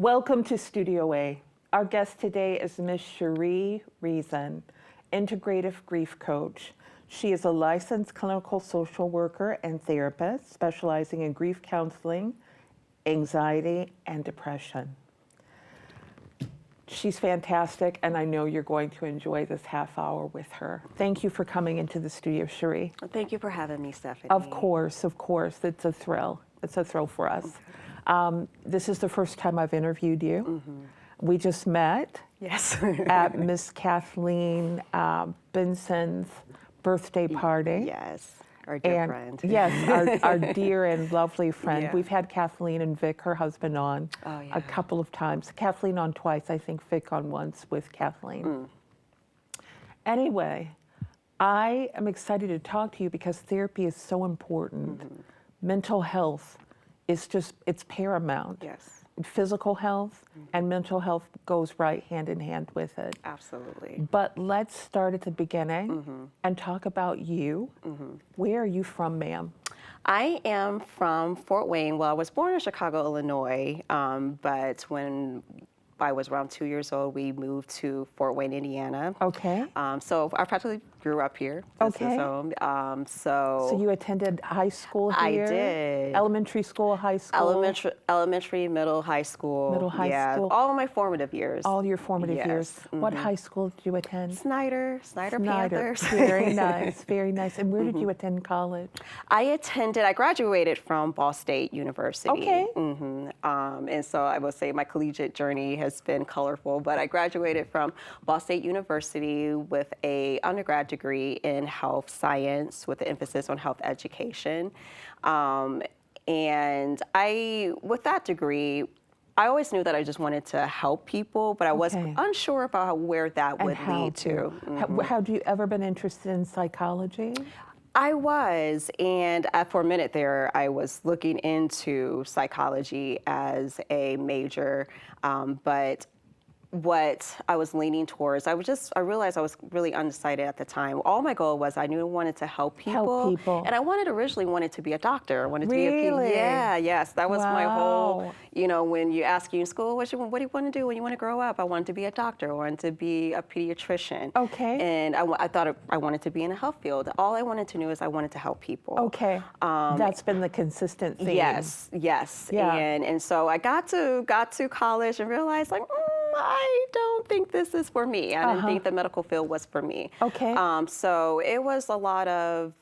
Welcome to Studio A. Our guest today is Ms. Chariee Reason, integrative grief coach. She is a licensed clinical social worker and therapist specializing in grief counseling, anxiety, and depression. She's fantastic, and I know you're going to enjoy this half hour with her. Thank you for coming into the studio, Chariee. Well, thank you for having me, Stephanie. Of course. It's a thrill. It's a thrill for us. This is the first time I've interviewed you. Mm-hmm. We just met Yes. at Miss Kathleen Benson's birthday party. Yes, our dear friend. Yes, our dear and lovely friend. Yeah. We've had Kathleen and Vic, her husband, on a couple of times. Kathleen on twice, I think Vic on once with Kathleen. Anyway, I am excited to talk to you because therapy is so important. Mental health is it's paramount. Yes. Physical health and mental health goes right hand in hand with it. Absolutely. But let's start at the beginning and talk about you. Where are you from, ma'am? I am from Fort Wayne. Well, I was born in Chicago, Illinois, but when I was around 2 years old, we moved to Fort Wayne, Indiana. Okay. So I practically grew up here. Okay. So you attended high school here? I did. Elementary school, high school? Elementary, middle, high school. Middle, high school. All of my formative years. All your formative years. What high school did you attend? Snyder Panthers. Very nice, very nice. And where did you attend college? I graduated from Ball State University. Okay. And so I will say my collegiate journey has been colorful, but I graduated from Ball State University with a undergrad degree in health science with an emphasis on health education. And with that degree, I always knew that I just wanted to help people, but I was unsure about where that would lead to. Have you ever been interested in psychology? I was, and for a minute there, I was looking into psychology as a major, but what I was leaning towards, I realized I was really undecided at the time. All my goal was I knew I wanted to help people. And I originally wanted to be a doctor. I wanted to be a PhD. Yeah, yes. That was my whole, when you ask you in school, what do you want to do when you want to grow up? I wanted to be a doctor. I wanted to be a pediatrician. Okay. And I thought I wanted to be in the health field. All I wanted to do is I wanted to help people. Okay. That's been the consistent theme. Yes. Yeah. And so I got to college and realized I don't think this is for me. I didn't think the medical field was for me. Okay. So it was a lot of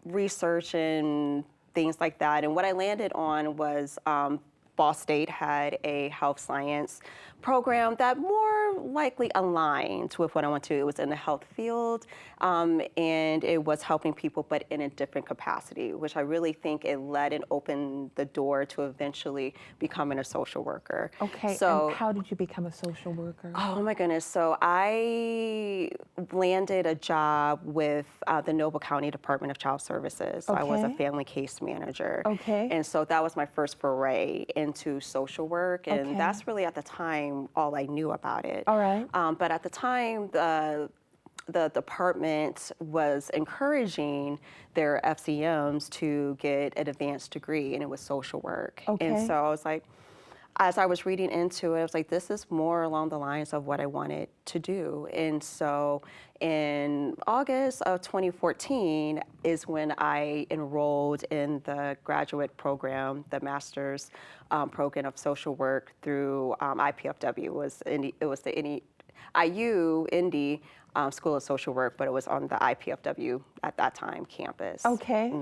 research and things like that. And what I landed on was Ball State had a health science program that more likely aligned with what I want to. It was in the health field, and it was helping people, but in a different capacity, which I really think it led and opened the door to eventually becoming a social worker. Okay, so and how did you become a social worker? Oh my goodness, so I landed a job with the Noble County Department of Child Services. So I was a family case manager. Okay. And so that was my first foray into social work, and that's really at the time all I knew about it. All right. But at the time, the department was encouraging their FCMs to get an advanced degree, and it was social work. Okay. And so I was like, as I was reading into it, I was like, this is more along the lines of what I wanted to do. And so in August of 2014 is when I enrolled in the graduate program, the master's program of social work through IPFW. It was the IU Indy School of Social Work, but it was on the IPFW at that time campus. Okay.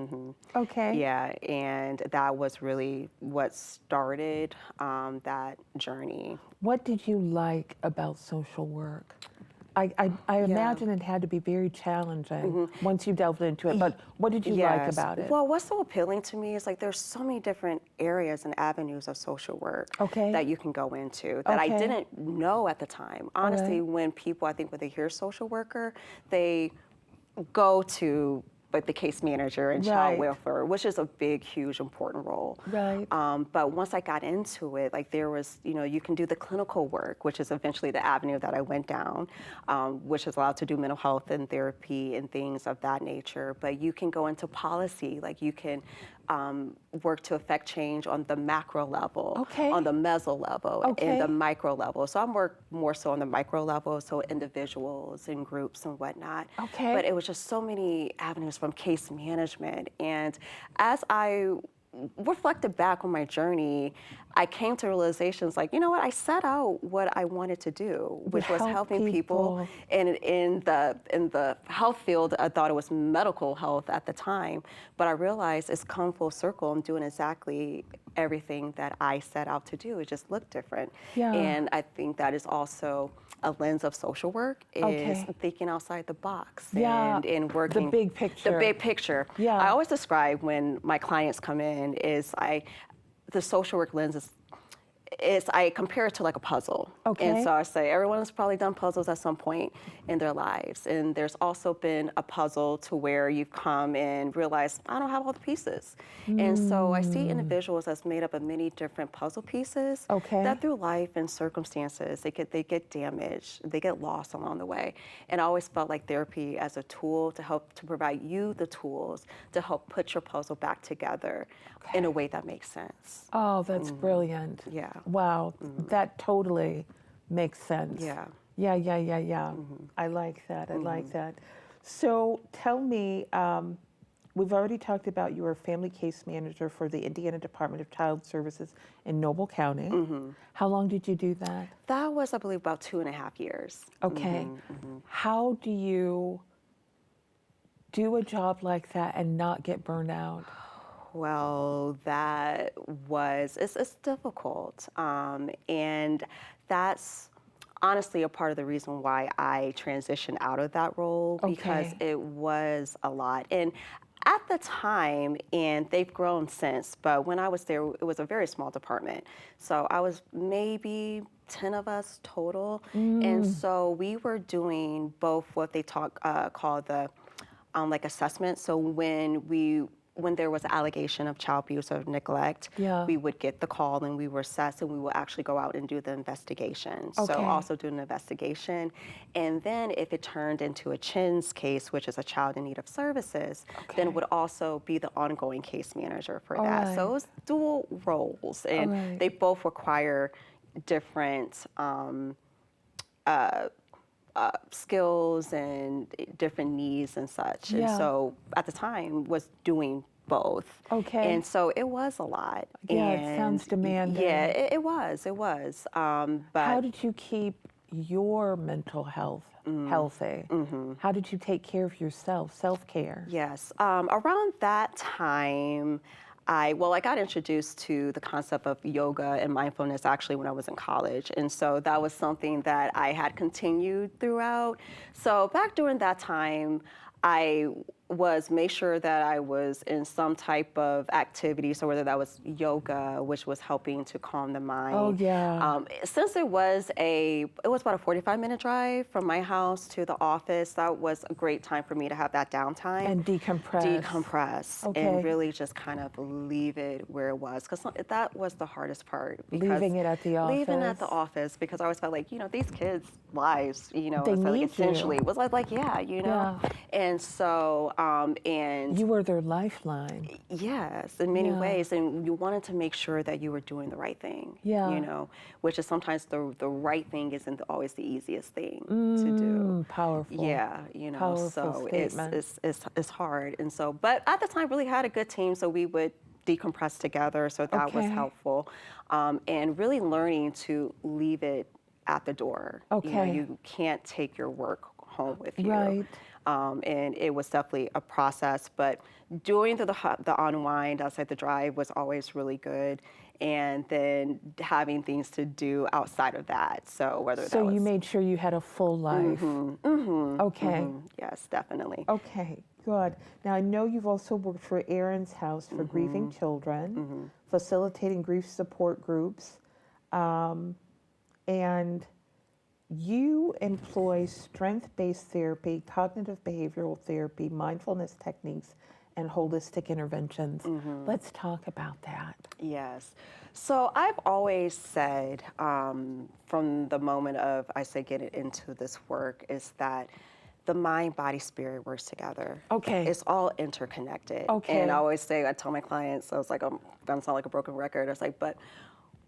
Okay. Yeah, and that was really what started that journey. What did you like about social work? I imagine it had to be very challenging once you delved into it, but what did you like about it? Well, what's so appealing to me is there's so many different areas and avenues of social work that you can go into that I didn't know at the time. Honestly, when people, I think when they hear social worker, they go to like the case manager and child welfare, which is a big, huge, important role. Right. But once I got into it, like there was, you can do the clinical work, which is eventually the avenue that I went down, which is allowed to do mental health and therapy and things of that nature. But you can go into policy, like you can work to affect change on the macro level, on the meso level, and the micro level. So I'm work more so on the micro level, so individuals and groups and whatnot. But it was just so many avenues from case management. And as I reflected back on my journey, I came to realizations like, you know what, I set out what I wanted to do, which was helping people. And in the health field, I thought it was medical health at the time, but I realized it's come full circle. I'm doing exactly everything that I set out to do. It just looked different. And I think that is also a lens of social work, is thinking outside the box and working. The big picture. The big picture. I always describe when my clients come in is the social work lens is I compare it to like a puzzle. And so I say everyone has probably done puzzles at some point in their lives. And there's also been a puzzle to where you've come and realized, I don't have all the pieces. And so I see individuals as made up of many different puzzle pieces that through life and circumstances, they get damaged, they get lost along the way. And I always felt like therapy as a tool to help to provide you the tools to help put your puzzle back together in a way that makes sense. Oh, that's brilliant. Wow, that totally makes sense. Yeah. I like that. I like that. So tell me, we've already talked about you were a family case manager for the Indiana Department of Child Services in Noble County. How long did you do that? That was, I believe, about 2.5 years. How do you do a job like that and not get burned out? Well, it's difficult. And that's honestly a part of the reason why I transitioned out of that role, because it was a lot. And at the time, and they've grown since, but when I was there, it was a very small department. So I was maybe 10 of us total. And so we were doing both what they call the like assessment. So when there was an allegation of child abuse or neglect, we would get the call and we were assessed, and we would actually go out and do the investigation. So also do an investigation. And then if it turned into a CHINS case, which is a child in need of services, then it would also be the ongoing case manager for that. So it was dual roles, and they both require different skills and different needs and such. And so at the time was doing both. And so it was a lot. It sounds demanding. Yeah, it was. But how did you keep your mental health healthy? How did you take care of yourself, self-care? Yes. Around that time, I got introduced to the concept of yoga and mindfulness actually when I was in college. And so that was something that I had continued throughout. So back during that time, I made sure that I was in some type of activity. So whether that was yoga, which was helping to calm the mind. Since it was about a 45-minute drive from my house to the office, that was a great time for me to have that downtime. And decompress. And really just kind of leave it where it was. Because that was the hardest part. Leaving it at the office. Leaving at the office, because I always felt like, these kids' lives, they like need essentially you. It was like And so, and you were their lifeline. Yes, in many ways. And you wanted to make sure that you were doing the right thing. Which is sometimes the right thing isn't always the easiest thing to do. Powerful. Powerful so statement. it's hard. And so, but at the time really had a good team, so we would decompress together, so that was helpful. And really learning to leave it at the door. You can't take your work home with you. And it was definitely a process, but doing the unwind outside the drive was always really good. And then having things to do outside of that. So whether that was... So you made sure you had a full life. Yes, definitely. Okay, good. Now I know you've also worked for Aaron's House for grieving children, facilitating grief support groups, and you employ strength-based therapy, cognitive behavioral therapy, mindfulness techniques, and holistic interventions. Let's talk about that. Yes. So I've always said, from the moment of, I say, getting into this work, is that the mind, body, spirit works together. Okay. It's all interconnected. Okay. And I always say, I tell my clients, I was like, I'm gonna sound like a broken record. I was like, but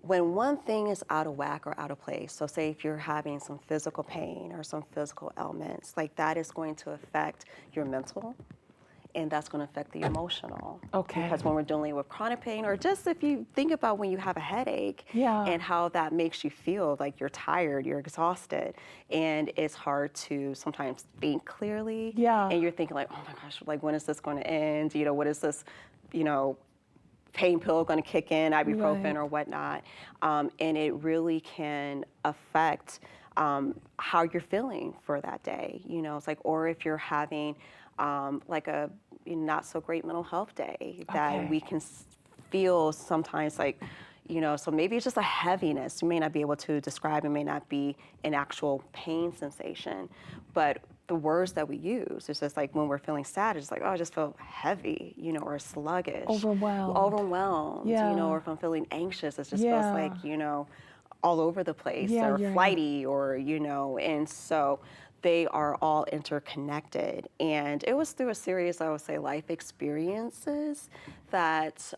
when one thing is out of whack or out of place, so say if you're having some physical pain or some physical ailments, like that is going to affect your mental, and that's going to affect the emotional. Okay. Because when we're dealing with chronic pain, or just if you think about when you have a headache, Yeah. and how that makes you feel, like you're tired, you're exhausted, and it's hard to sometimes think clearly. Yeah. And you're thinking like, oh my gosh, like when is this going to end? You know, what is this, you know, pain pill going to kick in, ibuprofen Right. or whatnot, and it really can affect how you're feeling for that day. You know, it's like, or if you're having like a not so great mental health day, that Okay. we can feel sometimes like, you know, so maybe it's just a heaviness. You may not be able to describe, it may not be an actual pain sensation, but the words that we use, it's just like when we're feeling sad, it's like, oh, I just feel heavy, you know, or sluggish. Overwhelmed. Overwhelmed, Yeah. you know, or if I'm feeling anxious, it just Yeah. feels like, you know, all over the place, Yeah, or you're right. flighty, or, you know, and so they are all interconnected. And it was through a series, I would say, life experiences that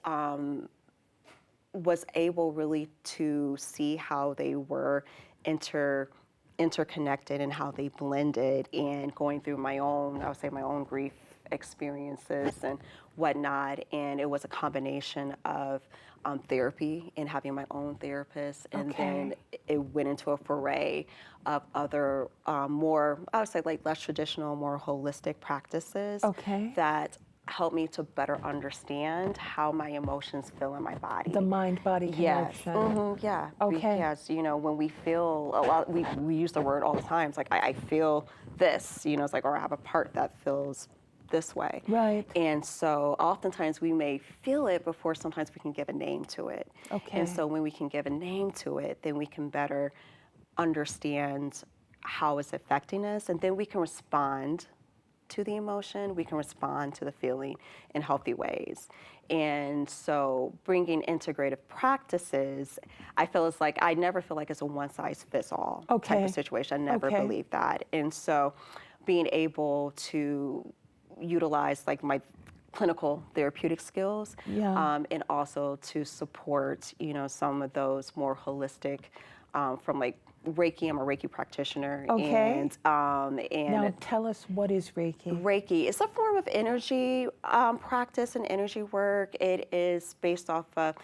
was able really to see how they were interconnected and how they blended, and going through my own, I would say, my own grief experiences and whatnot. And it was a combination of therapy and having my own therapist, and then it went into a foray of other more, I would say, like less traditional, more holistic practices that help me to better understand how my emotions feel in my body. The mind-body connection. Yeah. Okay. Because, you know, when we feel a lot, we use the word all the time. It's like, I feel this, you know, it's like, or I have a part that feels this way. Right. And so oftentimes we may feel it before sometimes we can give a name to it. Okay. And so when we can give a name to it, then we can better understand how it's affecting us, and then we can respond to the emotion, we can respond to the feeling in healthy ways. And so bringing integrative practices, I feel it's like, I never feel like it's a one-size-fits-all type of situation. I never believe that. And so being able to utilize like my clinical therapeutic skills, and also to support, you know, some of those more holistic, from like Reiki. I'm a Reiki practitioner. And now tell us, what is Reiki? Reiki is a form of energy practice and energy work. It is based off of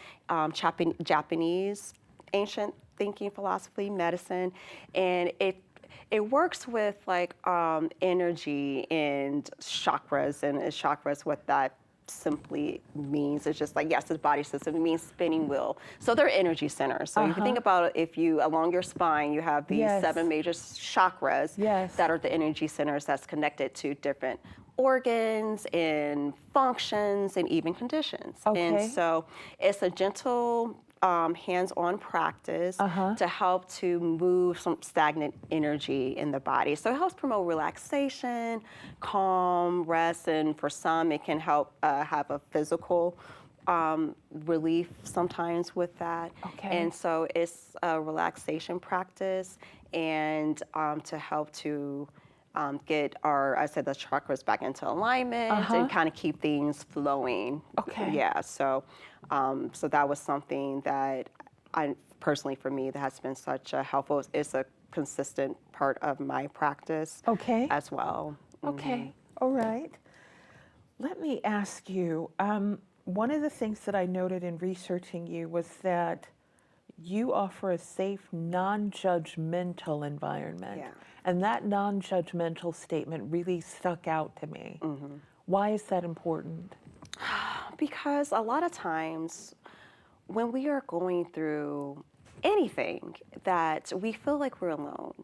Japanese ancient thinking, philosophy, medicine, and it works with like energy and chakras, and chakras, what that simply means, it's just like, yes, it's body system, it means spinning wheel. So they're energy centers. So you can think about it, if you, along your spine, you have these 7 major chakras that are the energy centers that's connected to different organs and functions and even conditions. And so it's a gentle, hands-on practice to help to move some stagnant energy in the body. So it helps promote relaxation, calm, rest, and for some it can help have a physical relief sometimes with that. And so it's a relaxation practice, and to help to get our, I said, the chakras back into alignment and kind of keep things flowing. Yeah, so so that was something that I personally, for me, that has been such a helpful, it's a consistent part of my practice as well. Okay, all right. Let me ask you, one of the things that I noted in researching you was that you offer a safe, non-judgmental environment. And that non-judgmental statement really stuck out to me. Why is that important? Because a lot of times when we are going through anything, that we feel like we're alone.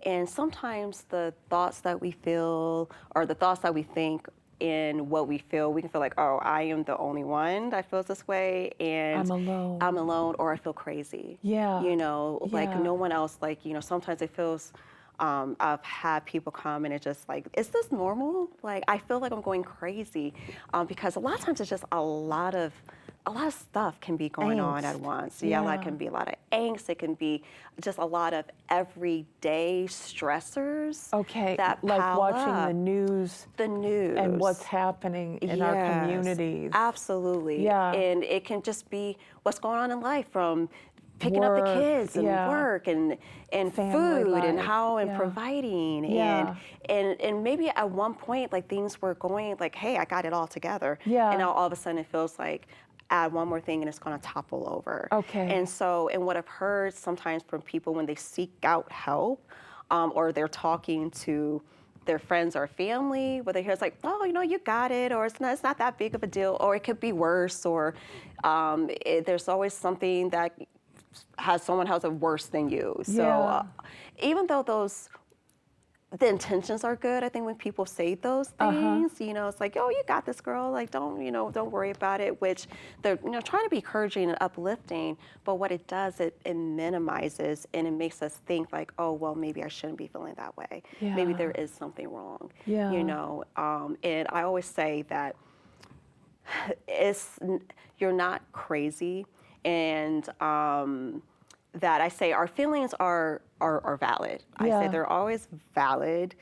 And sometimes the thoughts that we feel or the thoughts that we think in what we feel. We can feel like, oh, I am the only one that feels this way, and I'm alone, or I feel crazy. Yeah. You know, like Yeah. no one else, like, you know, sometimes it feels, I've had people come and it's just like, is this normal? Like, I feel like I'm going crazy, because a lot of times it's just a lot of stuff can be going on at Angst. once. Yeah. Like, can be a lot of angst. It can be just a lot of everyday stressors. Okay, That like pile watching up. the news and what's happening in our communities. Absolutely. Yeah. And it can just be what's going on in life, from picking up the Work, kids and yeah. work and Family food and life, how and yeah. providing Yeah. and maybe at one point like things were going like, hey, I got it all together. Yeah. And now all of a sudden it feels like add one more thing and it's going to topple over. Okay. And so, and what I've heard sometimes from people when they seek out help, or they're talking to their friends or family, where they hear it's like, oh, you know, you got it, or it's not that big of a deal, or it could be worse, or there's always something that someone has it worse than you. So even though the intentions are good, I think when people say those things, you know, it's like, oh, you got this, girl. Like, don't worry about it, which they're, you know, trying to be encouraging and uplifting. But what it does, it minimizes and it makes us think like, oh, well, maybe I shouldn't be feeling that way. Yeah. Maybe there is something wrong, Yeah. you know. And I always say that you're not crazy, and that I say our feelings are valid. I say they're always valid.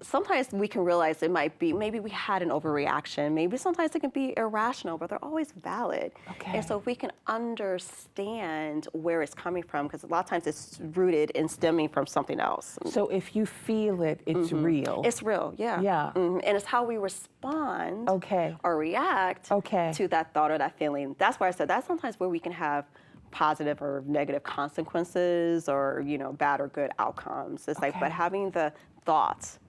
Sometimes we can realize it might be, maybe we had an overreaction. Maybe sometimes it can be irrational, but they're always valid. Okay. And so if we can understand where it's coming from, because a lot of times it's rooted and stemming from something else. So if you feel it, it's real. It's real, yeah. Yeah. And it's how we respond Okay. or react Okay. to that thought or that feeling. That's why I said that's sometimes where we can have positive or negative consequences, or, you know, bad or good outcomes. It's like, but having the thoughts,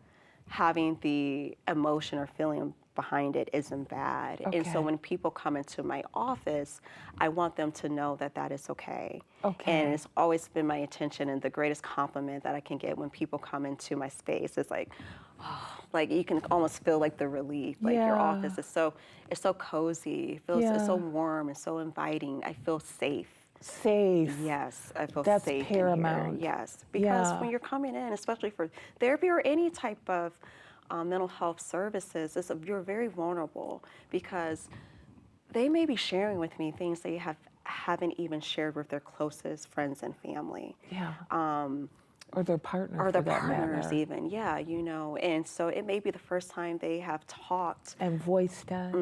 having the emotion or feeling behind it isn't bad. And so when people come into my office, I want them to know that that is okay. And it's always been my intention, and the greatest compliment that I can get when people come into my space is like, oh, like you can almost feel like the relief. Like your office is it's so cozy. It feels it's so warm and so inviting. I feel safe. Safe. Yes, I feel That's safe paramount. in here. Yes, because when you're coming in, especially for therapy or any type of mental health services, you're very vulnerable, because they may be sharing with me things they haven't even shared with their closest friends and family. Yeah. Or their partner. Or their for that partners matter. even, yeah, you know. And so it may be the first time they have talked. And voiced that.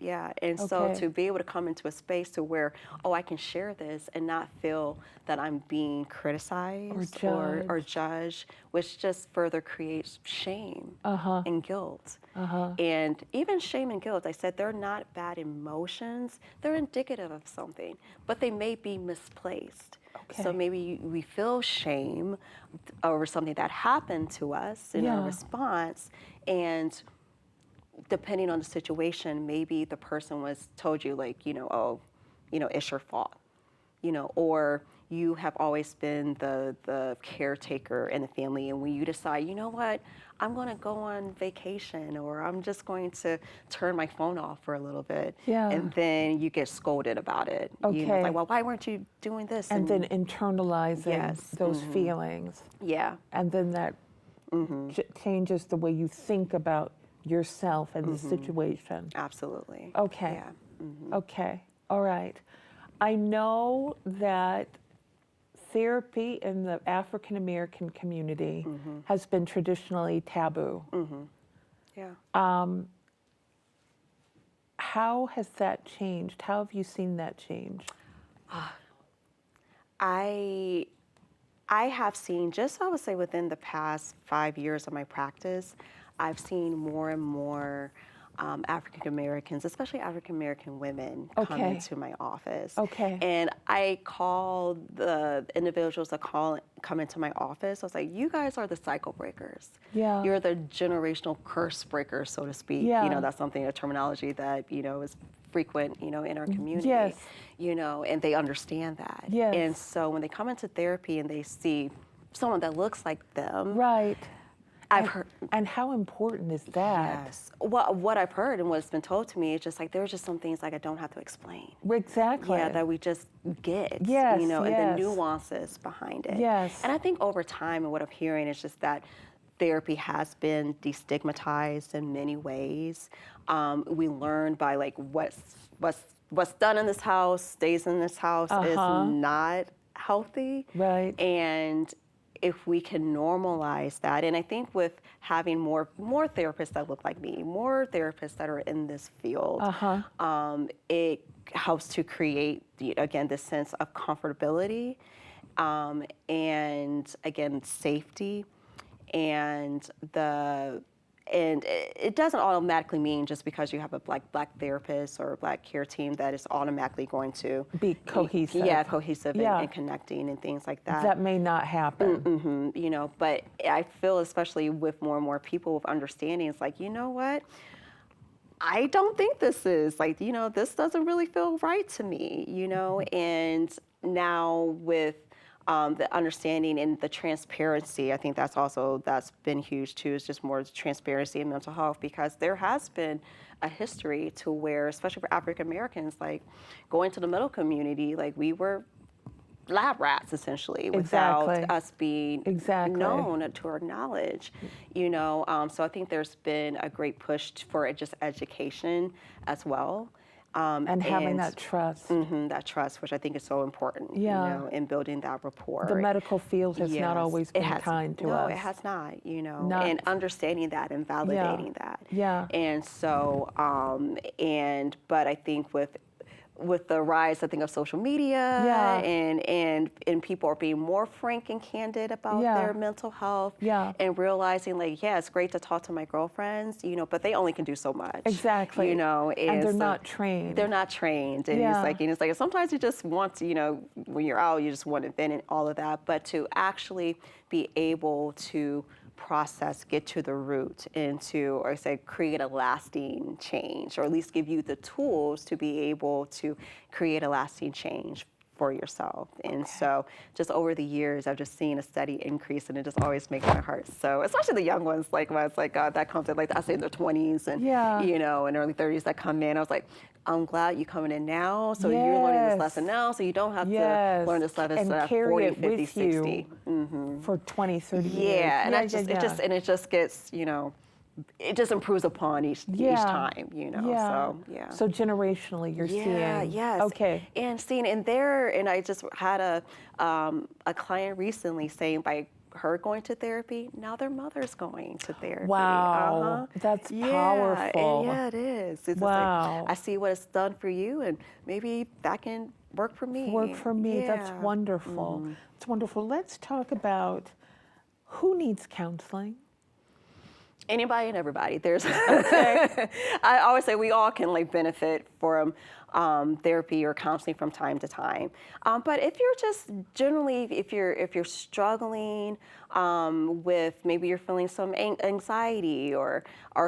Yeah, and so to be able to come into a space to where, oh, I can share this and not feel that I'm being criticized or judged, which just further creates shame and guilt. And even shame and guilt, I said, they're not bad emotions. They're indicative of something, but they may be misplaced. So maybe we feel shame over something that happened to us in our response, and depending on the situation, maybe the person was told you like, you know, oh, you know, it's your fault, you know, or you have always been the caretaker in the family, and when you decide, you know what, I'm going to go on vacation, or I'm just going to turn my phone off for a little bit, and then you get scolded about it. You know, like, well, why weren't you doing this? And then internalizing those feelings. Yeah. And then that changes the way you think about yourself and the situation. Absolutely. Okay. Yeah. Okay. All right. I know that therapy in the African American community has been traditionally taboo. Yeah. How has that changed? How have you seen that change? I have seen, just I would say within the past 5 years of my practice, I've seen more and more African Americans, especially African American women, come into my office. And I call the individuals that come into my office, I was like, you guys are the cycle breakers. Yeah. You're the generational curse breakers, so to speak. Yeah. You know, that's something, a terminology that, you know, is frequent, you know, in our community. Yes. You know, and they understand that. Yes. And so when they come into therapy and they see someone that looks like them. Right. I've heard. And how important is that? Yes. Well, what I've heard and what's been told to me is just like there's just some things like I don't have to explain. Exactly. Yeah, that we just get. Yes, And the yes. nuances behind it. Yes. And I think over time, and what I'm hearing is just that therapy has been destigmatized in many ways. We learned by like what's done in this house stays in this house is not healthy. Right. And if we can normalize that, and I think with having more therapists that look like me, more therapists that are in this field, it helps to create, again, this sense of comfortability, and again, safety, and it doesn't automatically mean just because you have a black therapist or a black care team that it's automatically going to be cohesive. Yeah, cohesive and connecting and things like that. That may not happen. But I feel especially with more and more people with understanding, it's like, you know what? I don't think this is like, this doesn't really feel right to me, and now with the understanding and the transparency, I think that's been huge too, is just more transparency in mental health, because there has been a history to where, especially for African Americans, like going to the medical community, like we were lab rats essentially without us being known to our knowledge, So I think there's been a great push for just education as well. And having that trust. That trust, which I think is so important, in building that rapport. The medical field has not always been kind to us. No, it has not, and understanding that and validating that. Yeah. And so, but I think with the rise, I think, of social media and people are being more frank and candid about their mental health and realizing like, it's great to talk to my girlfriends, but they only can do so much. Exactly. And they're not trained. They're not trained. And it's like sometimes you just want to, when you're out, you just want to vent and all of that, but to actually be able to process, get to the root, and to, or say, create a lasting change, or at least give you the tools to be able to create a lasting change for yourself. And so just over the years, I've just seen a steady increase, and it just always makes my heart so, especially the young ones, like when it's like, that comes in, like I say in their 20s and, and early 30s that come in. I was like, I'm glad you're coming in now, so you're learning this lesson now, so you don't have to learn this lesson and carry 40, it 50, with 60. You for 20, 30 years. And it just gets, it just improves upon each time, So generationally, you're seeing. Yes. Okay. And seeing in there, and I just had a client recently saying by her going to therapy, now their mother's going to therapy. Wow. That's powerful. And it is. It's wow. Like, I see what it's done for you, and maybe that can work for me. That's wonderful. It's wonderful. Let's talk about who needs counseling. Anybody and everybody. There's I always say we all can benefit from therapy or counseling from time to time. But if you're just generally, if you're struggling with, maybe you're feeling some anxiety or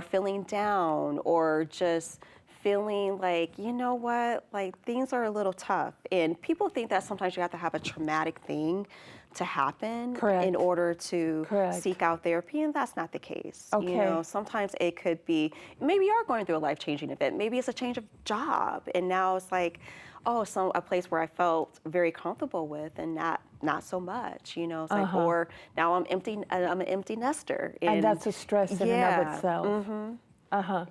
feeling down, or just feeling like, you know what, like things are a little tough, and people think that sometimes you have to have a traumatic thing to happen in order to seek out therapy, and that's not the case. Sometimes it could be, maybe you are going through a life-changing event. Maybe it's a change of job, and now it's like, a place where I felt very comfortable with, and not so much. It's like, or now I'm an empty nester, and that's a stress in and of itself.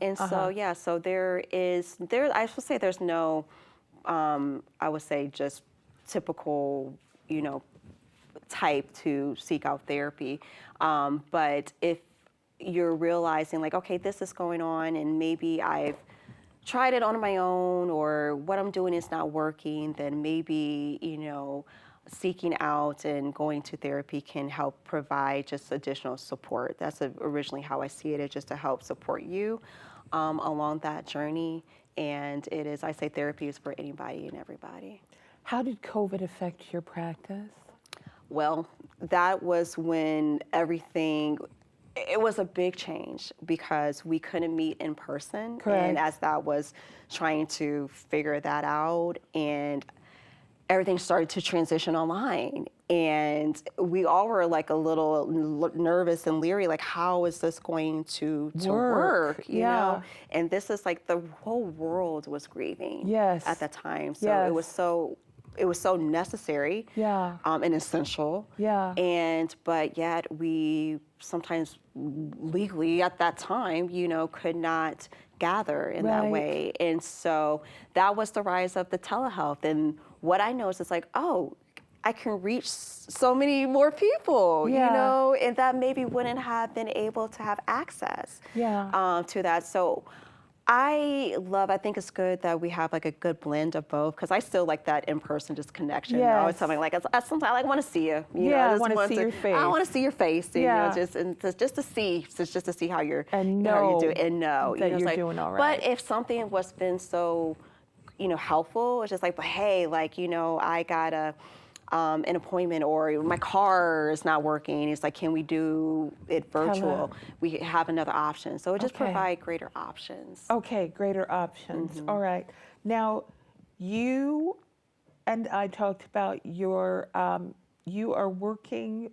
And so there I would say there's no, I would say just typical, type to seek out therapy. But if you're realizing like, okay, this is going on, and maybe I've tried it on my own, or what I'm doing is not working, then maybe, seeking out and going to therapy can help provide just additional support. That's originally how I see it, is just to help support you along that journey. And it is, I say therapy is for anybody and everybody. How did COVID affect your practice? Well, that was when it was a big change, because we couldn't meet in person. And as that was trying to figure that out, and everything started to transition online. And we all were like a little nervous and leery, like, how is this going to work, you know? And this is like the whole world was grieving at that time. So it was so necessary and essential. But yet we sometimes legally at that time, you know, could not gather in that way. And so that was the rise of the telehealth. And what I noticed is like, oh, I can reach so many more people, you know, and that maybe wouldn't have been able to have access to that. So I think it's good that we have like a good blend of both, because I still like that in-person just connection. I always tell me like, sometimes I like want to see you. You know, I want to see your face. I want to see your face, and, you know, just to see how you're and how you know do and know that you know, you're like, doing all right. But if something was been so, you know, helpful, it's just like, but hey, like, you know, I got an appointment, or my car is not working. It's like, can we do it virtual? We have another option. So it just provide greater options. Okay, greater options. All right. Now, you and I talked about your, you are working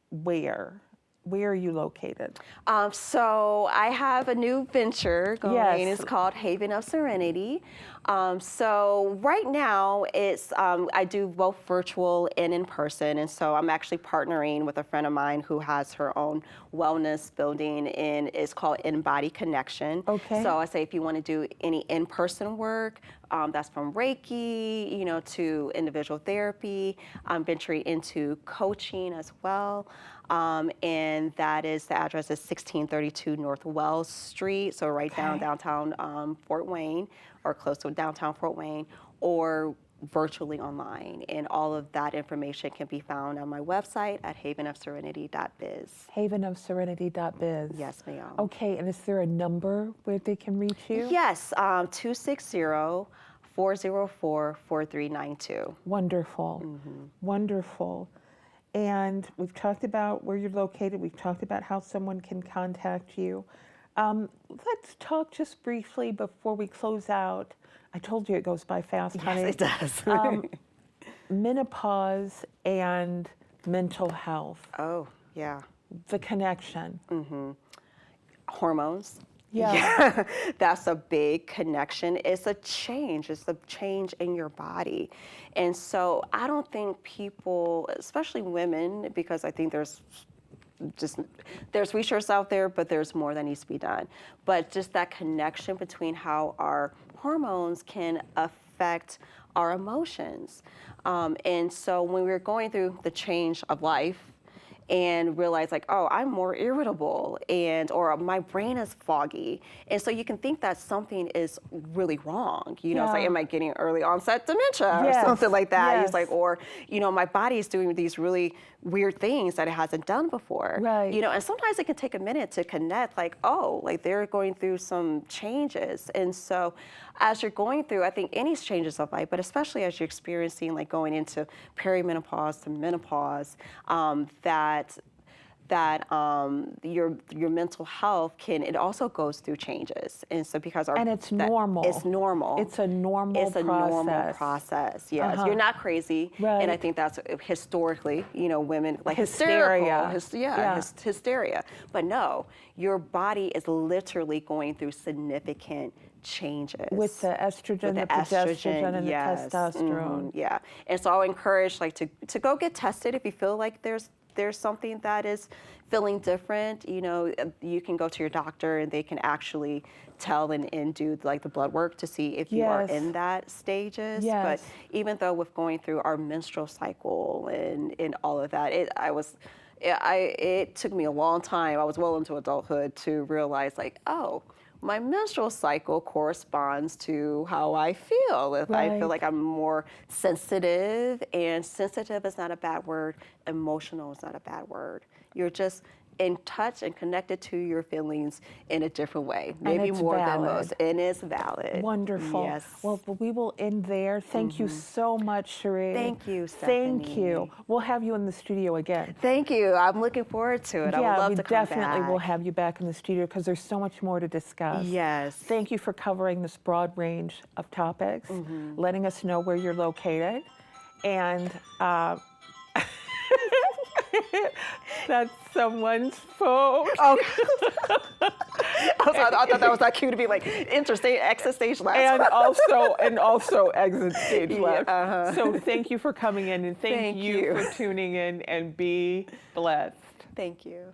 where? Where are you located? So I have a new venture going. It's called Haven of Serenity. So right now it's I do both virtual and in person, and so I'm actually partnering with a friend of mine who has her own wellness building, and it's called In Body Connection. So I say if you want to do any in-person work, that's from Reiki, you know, to individual therapy. I'm venturing into coaching as well. And that is, the address is 1632 North Wells Street, so right downtown Fort Wayne, or close to downtown Fort Wayne, or virtually online. And all of that information can be found on my website at havenofserenity.biz. Havenofserenity.biz. Yes, ma'am. Okay, and is there a number where they can reach you? Yes, 260-404-4392. Wonderful, wonderful. And we've talked about where you're located. We've talked about how someone can contact you. Let's talk just briefly before we close out. I told you it goes by fast, honey. Yes, it does. Menopause and mental health. Oh, yeah. The connection. Hormones. Yeah, that's a big connection. It's a change. It's a change in your body. And so I don't think people, especially women, because I think there's research out there, but there's more that needs to be done. But just that connection between how our hormones can affect our emotions. And so when we're going through the change of life, and realize like, oh, I'm more irritable, or my brain is foggy. And so you can think that something is really wrong. You know, it's like, am I getting early onset dementia or something like that? It's like, or, you know, my body is doing these really weird things that it hasn't done before. You know, and sometimes it can take a minute to connect, like, oh, like they're going through some changes. And so as you're going through, I think any changes of life, but especially as you're experiencing like going into perimenopause to menopause, that your mental health it also goes through changes. And so because it's normal. It's normal. It's a normal process. Yes. You're not crazy. And I think that's historically, you know, women like hysteria. Hysteria. But no, your body is literally going through significant changes. With the estrogen, the progesterone, and the testosterone. And so I'll encourage like to go get tested if you feel like there's something that is feeling different. You know, you can go to your doctor and they can actually tell and do like the blood work to see if you are in that stages. But even though with going through our menstrual cycle and all of that, it took me a long time. I was well into adulthood to realize like, oh, my menstrual cycle corresponds to how I feel. If I feel like I'm more sensitive, and sensitive is not a bad word, emotional is not a bad word. You're just in touch and connected to your feelings in a different way, maybe more than most, and it's valid. Wonderful. Yes. Well, we will end there. Thank you so much, Chariee. Thank you, Stephanie. Thank you. We'll have you in the studio again. Thank you. I'm looking forward to it. I would love to come back. We definitely will have you back in the studio because there's so much more to discuss. Yes. Thank you for covering this broad range of topics, letting us know where you're located. And that's someone's phone. Oh. I thought that was that cue to be like interstate, exit stage left. And also exit stage left. Uh-huh. So thank you for coming in, and thank you for tuning in, and be blessed. Thank you.